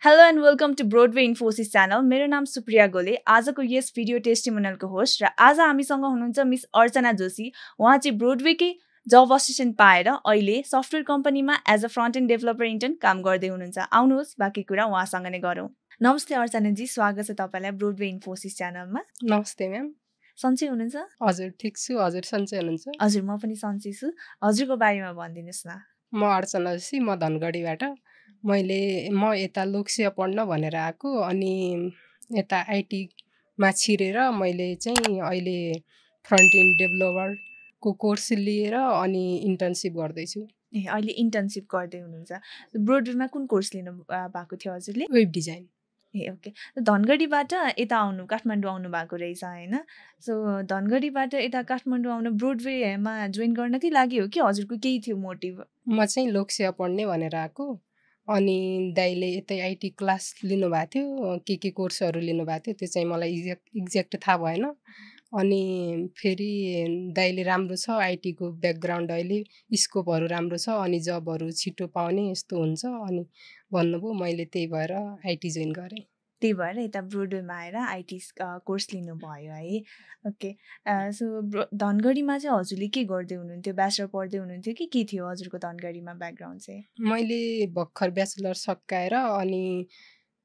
Hello and welcome to Broadway Infosys channel. मेरो नाम सुप्रिया गोले. आजको यस भिडियो टेस्टिमोनियलको होस्ट र आज हामीसँग हुनुहुन्छ मिस अर्चना जोशी. उहाँ चाहिँ ब्रोडवेकै जब असिस्टेन्ट पाएर अहिले सफ्टवेयर कम्पनीमा as a front end developer intern काम गर्दै हुनुहुन्छ. आउनुहोस् बाँकी कुरा उहाँसँग नै गरौँ. नमस्ते अर्चनाजी, स्वागत छ तपाईँलाई ब्रोडवे इन्फोसिस च्यानलमा. नमस्ते म्याम. सन्चै हुनुहुन्छ? हजुर ठिक छु. हजुर सन्चै हुनुहुन्छ? हजुर म पनि सन्चै छु. हजुरको बारेमा भनिदिनुहोस् न. म अर्चना जोशी, म धनगढीबाट. म यता लोकसेवा पढ्न भनेर आएको, अनि यता आइटीमा छिरेर मैले चाहिँ अहिले फ्रन्ट एन्ड डेभलपरको कोर्स लिएर अनि इन्टर्नसिप गर्दैछु. अहिले इन्टर्नसिप गर्दै हुनुहुन्छ. ब्रोडवेमा कुन कोर्स लिनु भएको थियो हजुरले? Web design. ओके. धनगढीबाट यता काठमाडौँ आउनु भएको रहेछ होइन? सो धनगढीबाट यता काठमाडौँ आउनु ब्रोडवेमा जोइन गर्नकै लागि हो कि हजुरको केही थियो मोटिभ? म चाहिँ लोकसेवा पढ्ने भनेर आएको, अनि दाइले यतै आइटी क्लास लिनुभएको थियो, के कोर्सहरू लिनुभएको थियो, त्यो चाहिँ मलाई एक्ज्याक्ट थाहा भएन. अनि फेरि दाइले राम्रो छ आइटीको ब्याकग्राउन्ड, अहिले स्कोपहरू राम्रो छ, अनि जबहरू छिटो पाउने यस्तो हुन्छ अनि भन्नुभयो. मैले त्यही भएर आइटी जोइन गरेँ. त्यही भएर यता ब्रोडवेमा आएर आइटी कोर्स लिनुभयो है. ओके. सो धनगढीमा चाहिँ हजुरले के गर्दै हुनुहुन्थ्यो? ब्याचलर पढ्दै हुनुहुन्थ्यो कि के थियो हजुरको धनगढीमा ब्याकग्राउन्ड चाहिँ? मैले भर्खर ब्याचलर सकाएर अनि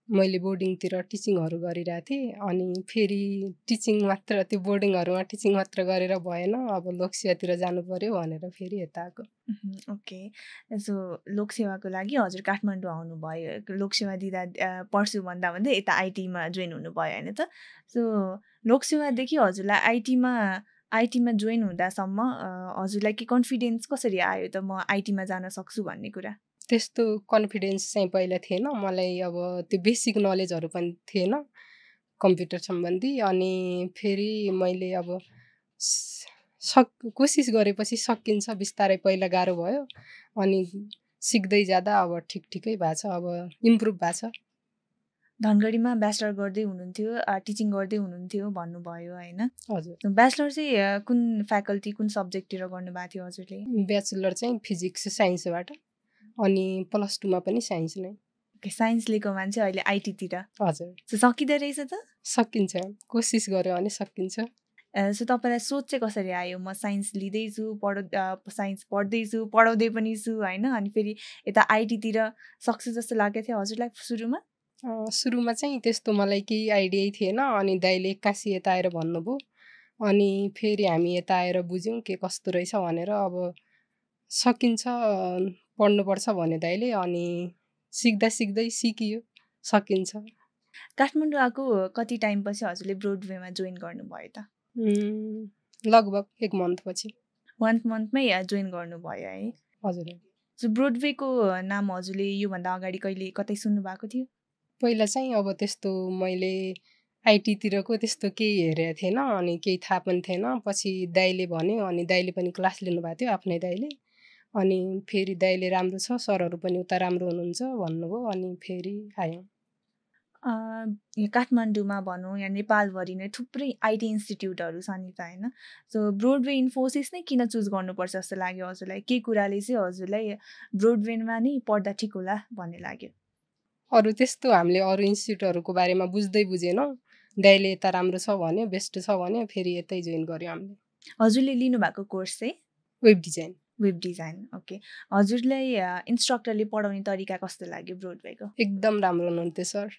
मैले बोर्डिङतिर टिचिङहरू गरिरहेको थिएँ, अनि फेरि टिचिङ मात्र, त्यो बोर्डिङहरूमा टिचिङ मात्र गरेर भएन, अब लोकसेवातिर जानु पर्यो भनेर फेरि यता आएको. ओके. सो लोकसेवाको लागि हजुर काठमाडौँ आउनुभयो. लोकसेवा दिँदा पढ्छु भन्दा भन्दै यता आइटीमा जोइन हुनुभयो होइन त? सो लोकसेवादेखि हजुरलाई आइटीमा जोइन हुँदासम्म हजुरलाई के कन्फिडेन्स कसरी आयो त म आइटीमा जान सक्छु भन्ने कुरा? त्यस्तो कन्फिडेन्स चाहिँ पहिला थिएन मलाई. अब त्यो बेसिक नलेजहरू पनि थिएन कम्प्युटर सम्बन्धी. अनि फेरि मैले अब कोसिस गरेपछि सकिन्छ, बिस्तारै पहिला गाह्रो भयो, अनि सिक्दै जाँदा अब ठिकै भएको छ, अब इम्प्रुभ भएको छ. धनगढीमा ब्याचलर गर्दै हुनुहुन्थ्यो, टिचिङ गर्दै हुनुहुन्थ्यो भन्नुभयो होइन? हजुर. ब्याचलर चाहिँ कुन फ्याकल्टी, कुन सब्जेक्टतिर गर्नुभएको थियो हजुरले? ब्याचलर चाहिँ फिजिक्स साइन्सबाट, अनि प्लस टूमा पनि साइन्स नै. साइन्स लिएको मान्छे अहिले आइटीतिर. हजुर. सकिँदो रहेछ त? सकिन्छ, कोसिस गऱ्यो भने सकिन्छ. सो तपाईँलाई सोच चाहिँ कसरी आयो? म साइन्स लिँदैछु, साइन्स पढ्दैछु, पढाउँदै पनि छु होइन? अनि फेरि यता आइटीतिर सक्छु जस्तो लागेको थियो हजुरलाई सुरुमा? सुरुमा चाहिँ त्यस्तो मलाई केही आइडियै थिएन, अनि दाइले एक्कासी यता आएर भन्नुभयो, अनि फेरि हामी यता आएर बुझ्यौँ के कस्तो रहेछ भनेर. अब सकिन्छ, पढ्नुपर्छ भन्यो दाइले, अनि सिक्दा सिकियो, सकिन्छ. काठमाडौँ आएको कति टाइमपछि हजुरले ब्रोडवेमा जोइन गर्नुभयो त? लगभग 1 मन्थपछि. 1 मन्थमै जोइन गर्नुभयो है? हजुर. सो ब्रोडवेको नाम हजुरले योभन्दा अगाडि कतै सुन्नु भएको थियो? पहिला चाहिँ अब त्यस्तो मैले आइटीतिरको त्यस्तो केही हेरेको थिएन, अनि केही थाहा पनि थिएन. पछि दाइले भन्यो, अनि दाइले पनि क्लास लिनुभएको थियो आफ्नै दाइले, अनि फेरि दाइले राम्रो छ, सरहरू पनि उता राम्रो हुनुहुन्छ भन्नुभयो, अनि फेरि आयौँ. काठमाडौँमा भनौँ या नेपालभरि नै थुप्रै आइटी इन्स्टिट्युटहरू छ नि त होइन? सो ब्रोडवे इन्फोसिस नै किन चुज गर्नुपर्छ जस्तो लाग्यो हजुरलाई? के कुराले चाहिँ हजुरलाई ब्रोडवेमा नै पढ्दा ठिक होला भन्ने लाग्यो? अरू त्यस्तो हामीले अरू इन्स्टिट्युटहरूको बारेमा बुझेनौँ. दाइले यता राम्रो छ भन्यो, बेस्ट छ भन्यो, फेरि यतै जोइन गर्यो हामीले. हजुरले लिनुभएको कोर्स चाहिँ? Web design. Web design. Okay. हजुरलाई इन्स्ट्रक्टरले पढाउने तरिका कस्तो लाग्यो ब्रोडवेको? एकदम राम्रो हुनुहुन्थ्यो सर.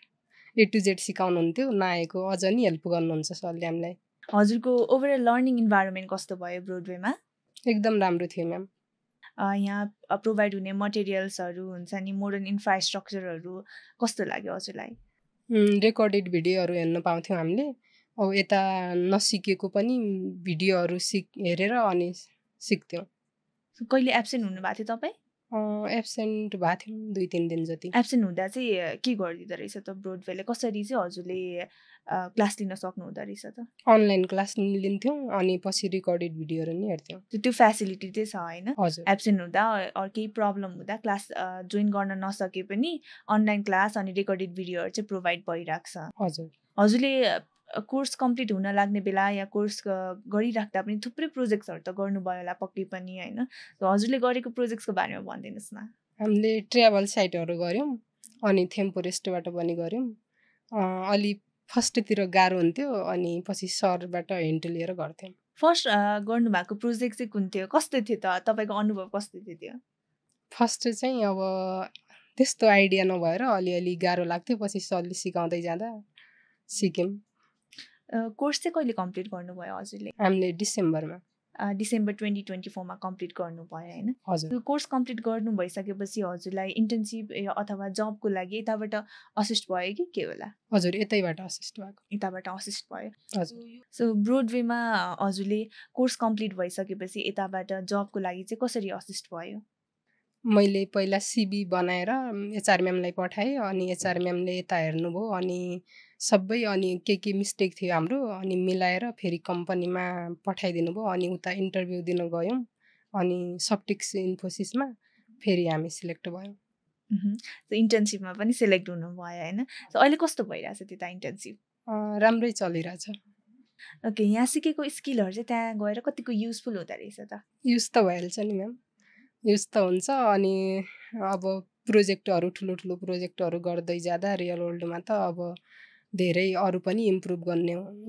A to Z सिकाउनुहुन्थ्यो, नआएको अझ नि हेल्प गर्नुहुन्छ सरले हामीलाई. हजुरको ओभरअल लर्निङ इन्भाइरोमेन्ट कस्तो भयो ब्रोडवेमा? एकदम राम्रो थियो म्याम. यहाँ प्रोभाइड हुने मटेरियल्सहरू हुन्छ नि, मोडर्न इन्फ्रास्ट्रक्चरहरू कस्तो लाग्यो हजुरलाई? रेकर्डेड भिडियोहरू हेर्न पाउँथ्यौँ हामीले. अब यता नसिकेको पनि भिडियोहरू हेरेर अनि सिक्थ्यौँ. कहिले एब्सेन्ट हुनुभएको थियो तपाईँ? एब्सेन्ट भएको थियौँ 2-3 दिन जति. एब्सेन्ट हुँदा चाहिँ के गरिदिँदो रहेछ त ब्रोडवेले? कसरी चाहिँ हजुरले क्लास लिन सक्नुहुँदो रहेछ त? अनलाइन क्लास लिन्थ्यौँ, अनि पछि रेकर्डेड भिडियोहरू नि हेर्थ्यौँ. त्यो फेसिलिटी चाहिँ छ होइन? हजुर. एब्सेन्ट हुँदा केही प्रब्लम हुँदा क्लास जोइन गर्न नसके पनि अनलाइन क्लास अनि रेकर्डेड भिडियोहरू चाहिँ प्रोभाइड भइरहेको छ. हजुर. हजुरले कोर्स कम्प्लिट हुन लाग्ने बेला या कोर्स गरिराख्दा पनि थुप्रै प्रोजेक्ट्सहरू त गर्नुभयो होला पक्कै पनि होइन? हजुरले गरेको प्रोजेक्ट्सको बारेमा भनिदिनुहोस् न. हामीले ट्राभल साइटहरू गऱ्यौँ, अनि थेम्पोरेस्टबाट पनि गऱ्यौँ। अलि फर्स्टतिर गाह्रो हुन्थ्यो अनि पछि सरबाट हिन्ट लिएर गर्थ्यौँ। फर्स्ट गर्नुभएको प्रोजेक्ट चाहिँ कुन थियो, कस्तो थियो त, तपाईँको अनुभव कस्तो थियो त्यो? फर्स्ट चाहिँ अब त्यस्तो आइडिया नभएर अलिअलि गाह्रो लाग्थ्यो, पछि सरले सिकाउँदै जाँदा सिक्यौँ। कोर्स चाहिँ कहिले कम्प्लिट गर्नुभयो हजुरले? हामीले डिसेम्बरमा डिसेम्बर 2024 मा कम्प्लिट गर्नुभयो होइन? हजुर। कोर्स कम्प्लिट गर्नु भइसकेपछि हजुरलाई इन्टर्नसिप अथवा जबको लागि यताबाट असिस्ट भयो कि के होला? हजुर, यतैबाट असिस्ट भएको। यताबाट असिस्ट भयो। हजुर। सो ब्रोडवेमा हजुरले कोर्स कम्प्लिट भइसकेपछि यताबाट जबको लागि चाहिँ कसरी असिस्ट भयो? मैले पहिला सिबी बनाएर एचआर म्यामलाई पठाएँ अनि एचआर म्यामले यता हेर्नुभयो अनि सबै अनि के मिस्टेक थियो हाम्रो अनि मिलाएर फेरि कम्पनीमा पठाइदिनु भयो अनि उता इन्टरभ्यू दिन गयौँ अनि सफ्टिक्स इन्फोसिसमा फेरि हामी सिलेक्ट भयौँ। इन्टर्नसिपमा पनि सिलेक्ट हुनुभयो होइन? सो अहिले कस्तो भइरहेछ त्यता इन्टर्नसिप? राम्रै चलिरहेछ। ओके, यहाँ सिकेको स्किलहरू चाहिँ त्यहाँ गएर कतिको युजफुल हुँदो रहेछ त? युज त भइहाल्छ नि म्याम, युज त हुन्छ। अनि अब प्रोजेक्टहरू ठुलो प्रोजेक्टहरू गर्दै जाँदा रियल वर्ल्डमा त अब धेरै अरू पनि इम्प्रुभ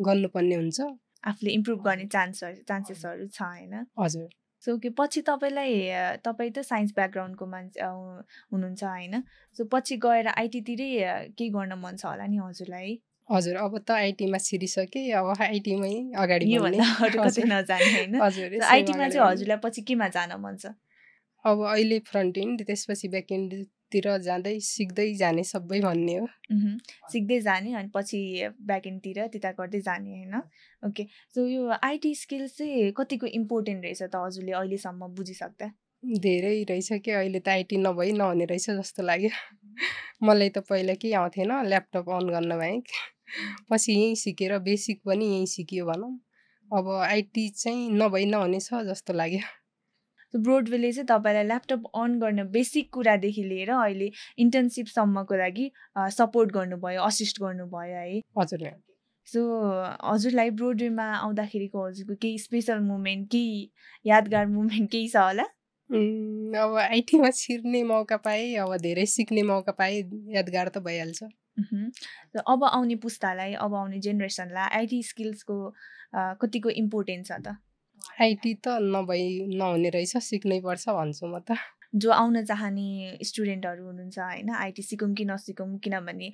गर्नुपर्ने हुन्छ, आफूले इम्प्रुभ गर्ने चान्सेसहरू छ होइन? हजुर। सो के पछि तपाईँ त साइन्स ब्याकग्राउन्डको मान्छे हुनुहुन्छ होइन? सो पछि गएर आइटीतिरै केही गर्न मन छ होला नि हजुरलाई? हजुर, अब त आइटीमा छिरिसकेँ, अब आइटीमै अगाडि योभन्दा अरू कतै नजाने होइन? हजुर। आइटीमा चाहिँ हजुरलाई पछि केमा जान मन छ? अब अहिले फ्रन्ट एन्ड त्यसपछि ब्याक एन्डतिर जाँदै सिक्दै जाने सबै भन्ने हो। सिक्दै जाने अनि पछि ब्याक एन्डतिर त्यता गर्दै जाने होइन? ओके, सो यो आइटी स्किल्स चाहिँ कतिको इम्पोर्टेन्ट रहेछ त हजुरले अहिलेसम्म बुझिसक्दा? धेरै रहेछ कि अहिले त आइटी नभई नहुने रहेछ जस्तो लाग्यो। मलाई त पहिला केही आउँथेन, ल्यापटप अन गर्न बाहेक। पछि यहीँ सिकेर बेसिक पनि यहीँ सिकियो भनौँ। अब आइटी चाहिँ नभई नहुने छ जस्तो लाग्यो। ब्रोडवेले चाहिँ तपाईँलाई ल्यापटप अन गर्न बेसिक कुरादेखि लिएर अहिले इन्टर्नसिपसम्मको लागि सपोर्ट गर्नुभयो, असिस्ट गर्नुभयो है? हजुर। सो हजुरलाई ब्रोडवेमा आउँदाखेरिको हजुरको केही स्पेसल मोमेन्ट, केही यादगार मोमेन्ट केही छ होला? अब आइटीमा छिर्ने मौका पाएँ, अब धेरै सिक्ने मौका पाएँ, यादगार त भइहाल्छ। अब आउने पुस्तालाई, अब आउने जेनेरेसनलाई आइटी स्किल्सको कतिको इम्पोर्टेन्ट छ त? आइटी त नहुने रहेछ, सिक्नै पर्छ भन्छु म त। जो आउन चाहने स्टुडेन्टहरू हुनुहुन्छ होइन, आइटी सिकौँ कि नसिकौँ, किनभने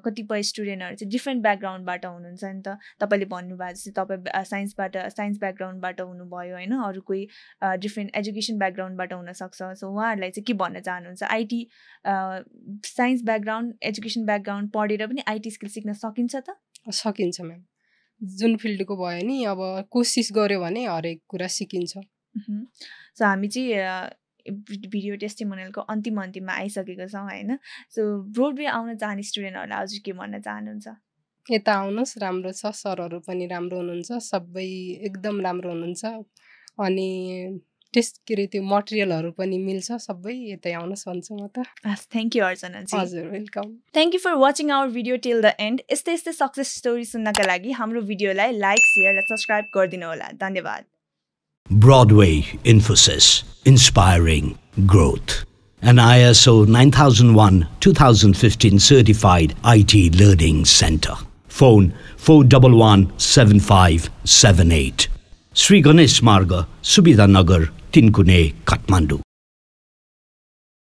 कतिपय स्टुडेन्टहरू चाहिँ डिफ्रेन्ट ब्याकग्राउन्डबाट हुनुहुन्छ नि त। तपाईँले भन्नुभएको जस्तै तपाईँ साइन्स ब्याकग्राउन्डबाट हुनुभयो होइन, अरू कोही डिफ्रेन्ट एजुकेसन ब्याकग्राउन्डबाट हुनसक्छ। सो उहाँहरूलाई चाहिँ के भन्न चाहनुहुन्छ? IT science background, education background पढेर पनि आइटी स्किल सिक्न सकिन्छ त? सकिन्छ म्याम, जुन फिल्डको भयो नि, अब कोसिस गर्यो भने हरेक कुरा सिकिन्छ। सो हामी चाहिँ भिडियो टेस्टिमोनियलको अन्तिममा आइसकेको छौँ होइन? सो ब्रोडवे आउन चाहने स्टुडेन्टहरूलाई हजुर के भन्न चाहनुहुन्छ? यता आउनुहोस्, राम्रो छ, सरहरू पनि राम्रो हुनुहुन्छ, सबै एकदम राम्रो हुनुहुन्छ अनि त्यो मटेरियलहरू पनि मिल्छ, सबै यतै आउनुहोस् भन्छु म त। Thank you Archana ji. हजुर, welcome. Thank you for watching our video till the end. यस्तै सक्सेस स्टोरी सुन्नका लागि हाम्रो भिडियोलाई लाइक, सेयर र सब्सक्राइब गरिदिनु होला। धन्यवाद। Broadway Infosys, inspiring growth. An ISO 9001:2015 certified IT learning center. Phone 411-7578. Sri Ganesh Marga, Subidhanagar, Tinkune, Kathmandu.